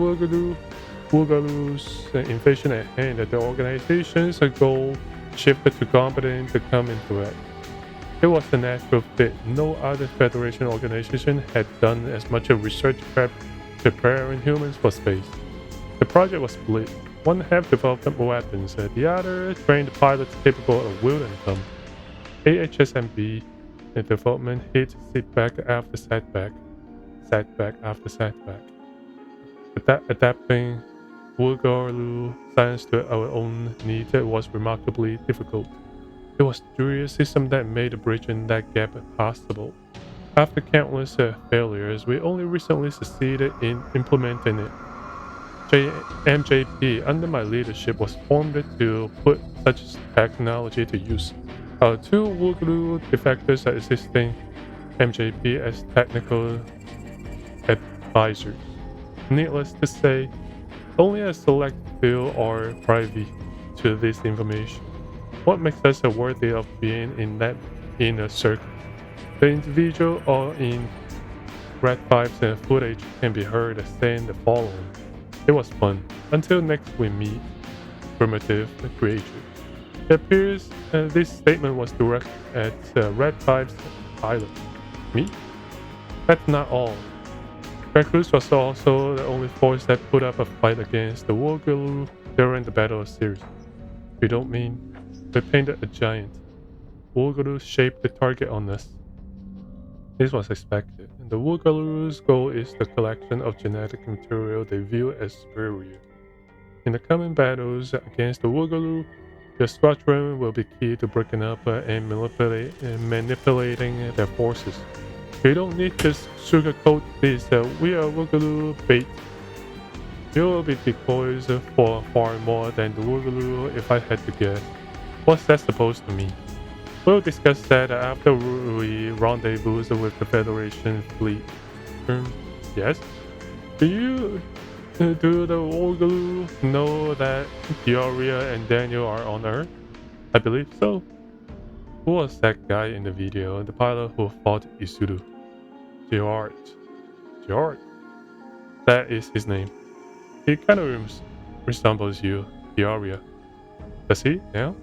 Woogaloo's invasion at hand, the organization's goal shifted to combating the common threat. It was a natural fit. No other Federation organization had done as much research preparing humans for space. The project was split. One half developed weapons, the other trained pilots capable of wielding them. AHSMB development hit setback after setback, setback after setback. Adapting Woogaloo science to our own needs was remarkably difficult. It was the system that made bridging that gap possible. After countless failures, we only recently succeeded in implementing it. MJP, under my leadership, was formed to put such technology to use. Our two Woogaloo defectors are assisting MJP as technical advisors. Needless to say, only a select few are privy to this information. What makes us worthy of being in that inner circle? The individual or in Red 5's footage can be heard saying the following. It was fun. Until next we meet, primitive creature. It appears this statement was directed at Red 5's pilot. Me? That's not all. Recluse was also the only force that put up a fight against the Woogaloo during the Battle of Ceres. We don't mean we painted a giant. Woogaloo shaped the target on us. This was expected. The Woogaloo's goal is the collection of genetic material they view as superior. In the coming battles against the Woogaloo, your squadron will be key to breaking up and manipulating their forces. You don't need to sugarcoat this. We are Woogaloo bait. You will be decoys for far more than the Woogaloo if I had to guess. What's that supposed to mean? We'll discuss that after we rendezvous with the Federation fleet. Yes? Do the Woogaloo know that Dioria and Daniel are on Earth? I believe so. Who was that guy in the video? The pilot who fought Isuru. Gerard. Gerard? That is his name. He kind of resembles you, Dioria. Does he now?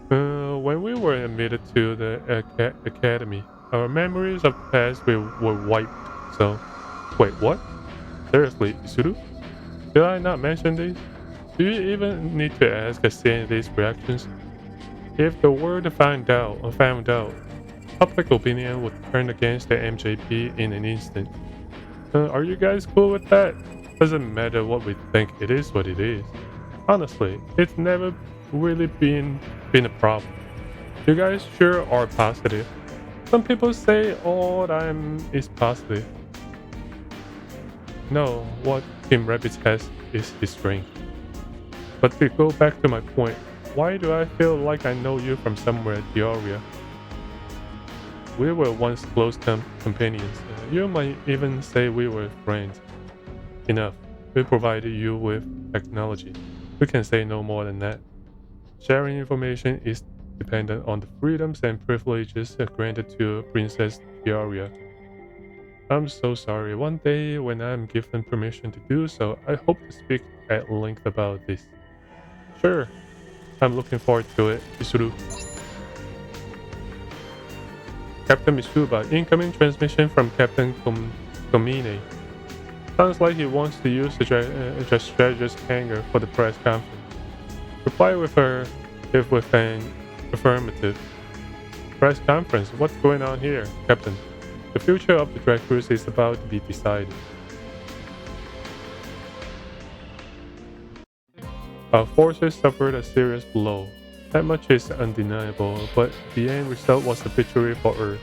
When we were admitted to the academy, our memories of the past were wiped. So, wait, what? Seriously, Isuru? Did I not mention this? Do you even need to ask seeing these reactions? If the world found out, public opinion would turn against the MJP in an instant. Are you guys cool with that? Doesn't matter what we think, it is what it is. Honestly, it's never really been a problem. You guys sure are positive. Some people say all time is positive. No, what Team Rabbit has is his strength. But to go back to my point, why do I feel like I know you from somewhere, Dioria? We were once close companions. You might even say we were friends. Enough. We provided you with technology. We can say no more than that. Sharing information is dependent on the freedoms and privileges granted to Princess Dioria. I'm so sorry. One day, when I'm given permission to do so, I hope to speak at length about this. Sure. I'm looking forward to it, Isuru. Captain Mitsuba, incoming transmission from Captain Komine. Sounds like he wants to use the strategist hangar for the press conference. Reply with an affirmative. Press conference, what's going on here, Captain? The future of the drag cruise is about to be decided. Our forces suffered a serious blow. That much is undeniable, but the end result was a victory for Earth.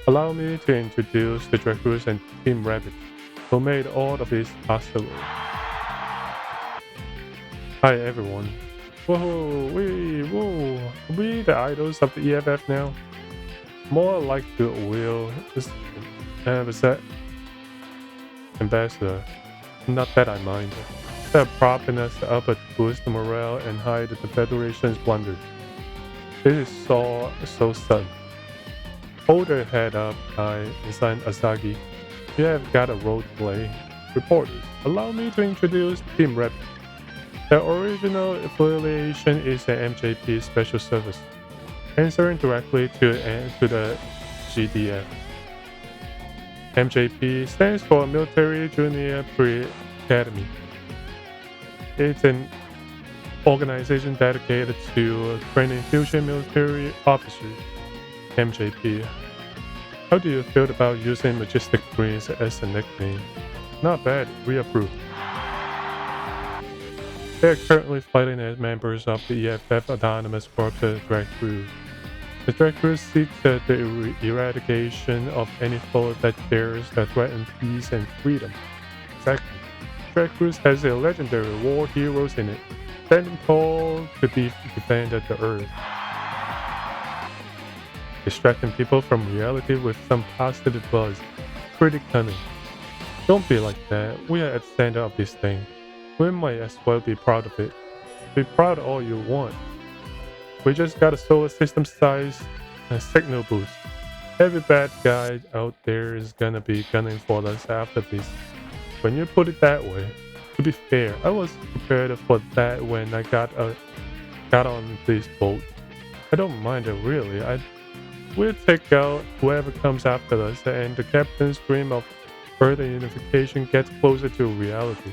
Allow me to introduce the drag cruise and Team Rabbit, who made all of this possible. Hi everyone. Whoa, we the idols of the EFF now? More like the wheel ambassador. Not that I mind. They're propping us up to boost the morale and hide the Federation's blunder. This is so sudden. Hold your head up, I signed Asagi. You have got a role to play. Reporters, allow me to introduce Team Rep. The original affiliation is the MJP Special Service, answering directly to the GDF. MJP stands for Military Junior Pre-Academy. It's an organization dedicated to training future military officers. MJP. How do you feel about using Majestic Greens as a nickname? Not bad, we approve. They are currently fighting as members of the EFF Autonomous Corps Drag Cruise. The Drag Cruise seeks the eradication of any foe that dares to threaten peace and freedom. Exactly. Drag Cruise has a legendary war heroes in it, standing tall to defend the Earth. Distracting people from reality with some positive buzz. Pretty cunning. Don't be like that. We are at the center of this thing. We might as well be proud of it. Be proud all you want. We just got a solar system size signal boost. Every bad guy out there is gonna be gunning for us after this. When you put it that way, to be fair, I was prepared for that when I got on this boat. I don't mind it really. We'll take out whoever comes after us, and the captain's dream of further unification gets closer to reality.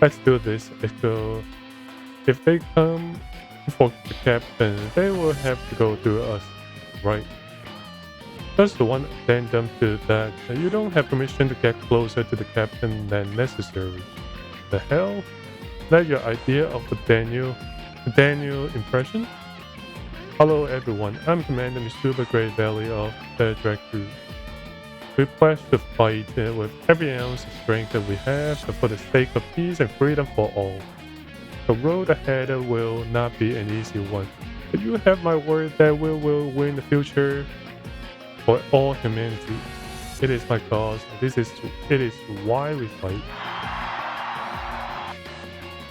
Let's do this, Echo. If they come for the captain, they will have to go through us, right? Just one addendum to that. You don't have permission to get closer to the captain than necessary. The hell? That your idea of a Daniel impression? Hello everyone, I'm Commander Misuba Great Valley of the Drag Crew. We pledge to fight with every ounce of strength that we have for the sake of peace and freedom for all. The road ahead will not be an easy one, but you have my word that we will win the future for all humanity. It is my cause. It is why we fight.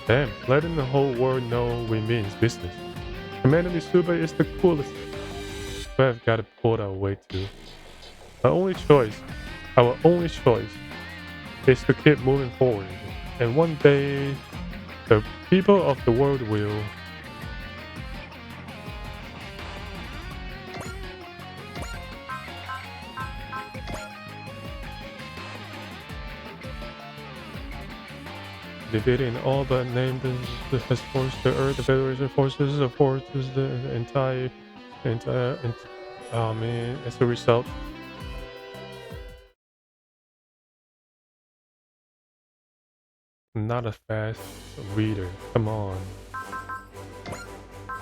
Damn, letting the whole world know we means business. Commander Misuba is the coolest. But I've got to pull that away too. Our only choice is to keep moving forward. And one day, the people of the world will. Defeating all but named has forced the Earth, the Federation forces, the entire. Oh man, as a result. I'm not a fast reader. Come on.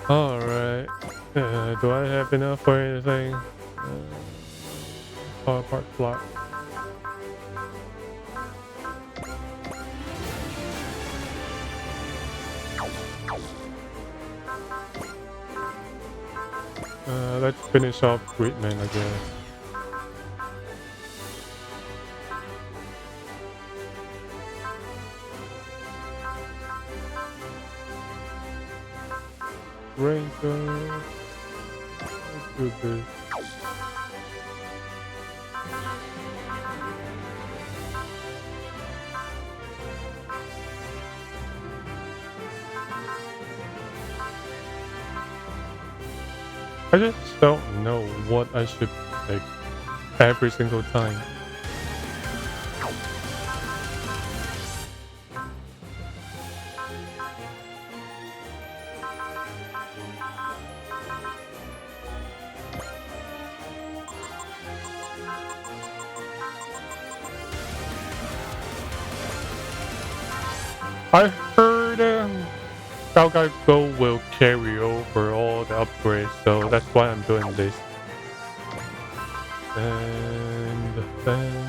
Alright. Do I have enough for anything? Power part plot. Let's finish off treatment, I guess. Rainbow. Let's do this. I just don't know what I should pick every single time. I heard Xiao Go will carry over all the upgrades, so that's why I'm doing this. And then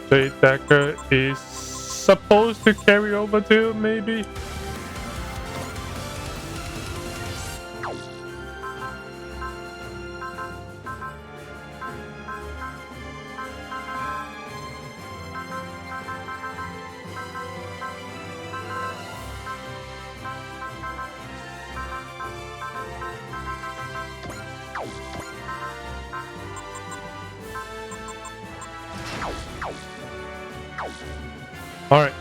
Jade Decker is supposed to carry over too, maybe? Alright,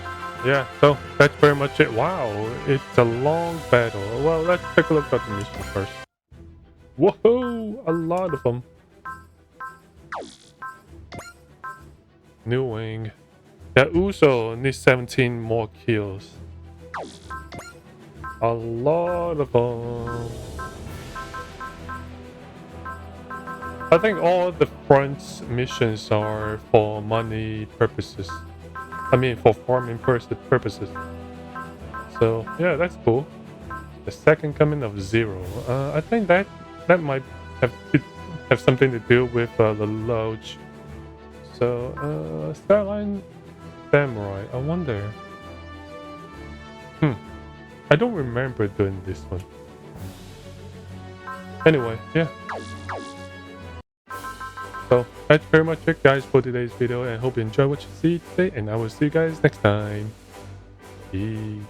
yeah, so that's pretty much it. Wow, it's a long battle. Well, let's take a look at the mission first. Whoa, a lot of them. New wing. Yeah, Uso needs 17 more kills. A lot of them. I think all the front missions are for money purposes. I mean, for farming purposes. So yeah, that's cool. The second coming of Zero. I think that might have something to do with the Loge. So Starline Samurai. I wonder. I don't remember doing this one. Anyway, yeah. So that's very much it guys for today's video, and I hope you enjoy what you see today, and I will see you guys next time. Peace.